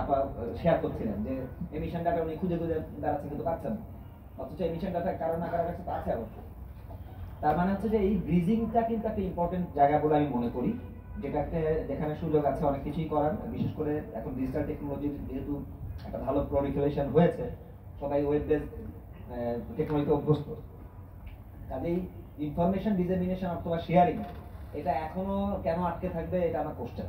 আপা শেয়ার করছিলেন যে এমিশন ডাটা উনি খুঁজে খুঁজে দাঁড়াচ্ছেন কিন্তু পাচ্ছেন না, অথচ এমিশন ডাটা কারো না কারো কাছে তো আছে অবশ্যই। তার মানে হচ্ছে যে এই ব্রিজিংটা কিন্তু একটা ইম্পর্টেন্ট জায়গা বলে আমি মনে করি, যেটাকে যেখানে সুযোগ আছে অনেক কিছুই করার, বিশেষ করে এখন ডিজিটাল টেকনোলজির যেহেতু একটা ভালো প্রলিফারেশন হয়েছে, সবাই ওয়েব বেসড টেকনোলজিতে অভ্যস্ত, কাজেই ইনফরমেশন ডিসেমিনেশন অথবা শেয়ারিং এটা এখনো কেন আটকে থাকবে, এটা আমার question.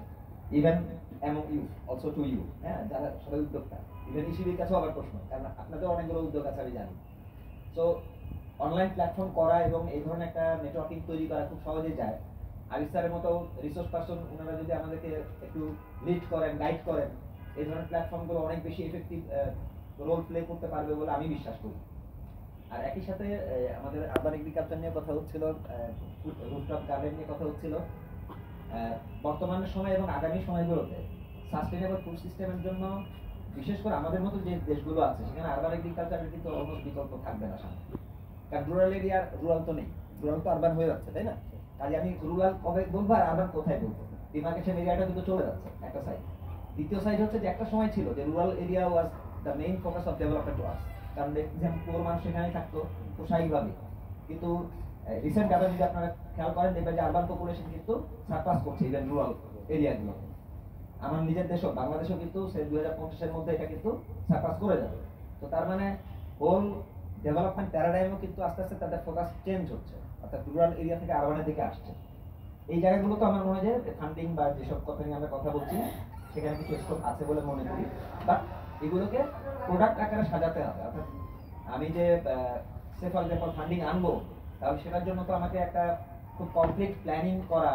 Even among you, also to you, হ্যাঁ, যারা সবাই উদ্যোক্তা, ইভেন ইসিবির কাছেও আবার প্রশ্ন, কারণ আপনাদের অনেকগুলো উদ্যোগ আছে আমি জানি। সো অনলাইন প্ল্যাটফর্ম করা এবং এই ধরনের একটা নেটওয়ার্কিং তৈরি করা খুব সহজেই যায়। আরিফ স্যারের মতো রিসোর্স পারসন ওনারা যদি আমাদেরকে একটু লিড করেন, গাইড করেন, এই ধরনের প্ল্যাটফর্মগুলো অনেক বেশি এফেক্টিভ রোল প্লে করতে পারবে বলে আমি বিশ্বাস করি। আর একই সাথে আমাদের আরবান এগ্রিকালচার নিয়ে কথা হচ্ছিল, রুফটপ গার্ডেন নিয়ে কথা হচ্ছিল। বর্তমান সময় এবং আগামী সময়গুলোতে সাস্টেনেবল ফুড সিস্টেমের জন্য বিশেষ করে আমাদের মতো যে দেশগুলো আছে সেখানে আরবান এগ্রিকালচারের কিন্তু অলমোস্ট বিকল্প থাকবে না সামনে, কারণ রুরাল এরিয়ার রুরাল তো নেই, রুরাল তো আরবান হয়ে যাচ্ছে, তাই না? কাজে আমি রুরাল কবে বলবো আর আরবান কোথায় বলবো, ডিমার্কেশন এরিয়াটা কিন্তু চলে যাচ্ছে একটা সাইড। দ্বিতীয় সাইড হচ্ছে যে একটা সময় ছিল যে rural area was the main focus of development to us, কারণ দেখছেন পুরো মানুষ সেখানেই থাকতো খুব স্বাভাবিকভাবে। কিন্তু রিসেন্ট ডাটা যদি আপনারা খেয়াল করেন দেখবেন যে আরবান পপুলেশন কিন্তু সারপাস করছে ইভেন রুরাল এরিয়াগুলো। আমার নিজের দেশও বাংলাদেশও কিন্তু 2050-এর মধ্যে এটা কিন্তু সারপাস করে যাবে। তো তার মানে হোল ডেভেলপমেন্ট প্যারাডাইমও কিন্তু আস্তে আস্তে তাদের ফোকাস চেঞ্জ হচ্ছে, অর্থাৎ রুরাল এরিয়া থেকে আরবানের দিকে আসছে। এই জায়গাগুলো তো আমার মনে হয় যে ফান্ডিং বা যেসব কথা নিয়ে আমরা কথা বলছি সেখানে কিছু স্কোপ আছে বলে মনে করি, বাট এগুলোকে প্রোডাক্ট আকারে সাজাতে হবে। অর্থাৎ আমি যে সে ফর এক্সাম্পল ফান্ডিং আনবো, তাহলে সেটার জন্য তো আমাকে একটা খুব কমপ্লিট প্ল্যানিং করা,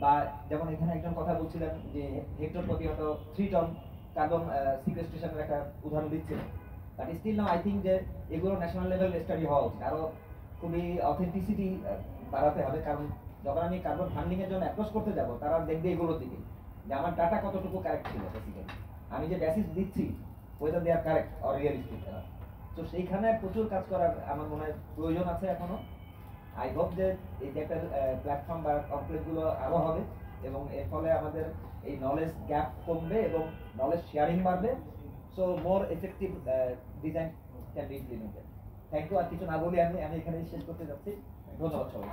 বা যেমন এখানে একজন কথা বলছিলেন যে হেক্টর প্রতি হয়তো 3 টন কার্বন সিকুয়েস্ট্রেশনের একটা উদাহরণ দিচ্ছিলেন, but still now I think যে এগুলো ন্যাশনাল লেভেল স্টাডি হওয়া উচিত, আরও খুবই অথেন্টিসিটি বাড়াতে হবে। কারণ যখন আমি কার্বন ফান্ডিং এর জন্য অ্যাপ্রোচ করতে যাব, তারা দেখবে এগুলোর দিকে যে আমার ডাটা কতটুকু কারেক্ট ছিল, বেসিক্যালি আমি যে বেসিস দিচ্ছি whether they are correct or realistic. তো সেইখানে প্রচুর কাজ করার আমার মনে হয় প্রয়োজন আছে এখনো। আই হোপ যে এই যে একটা প্ল্যাটফর্ম বা কমপ্লেক্সগুলো আরও হবে এবং এর ফলে আমাদের এই নলেজ গ্যাপ কমবে এবং নলেজ শেয়ারিং বাড়বে। So more effective design can be implemented. Thank you. আর কিছু না বলি আমি এখানেই শেষ করতে যাচ্ছি। ধন্যবাদ সবাই।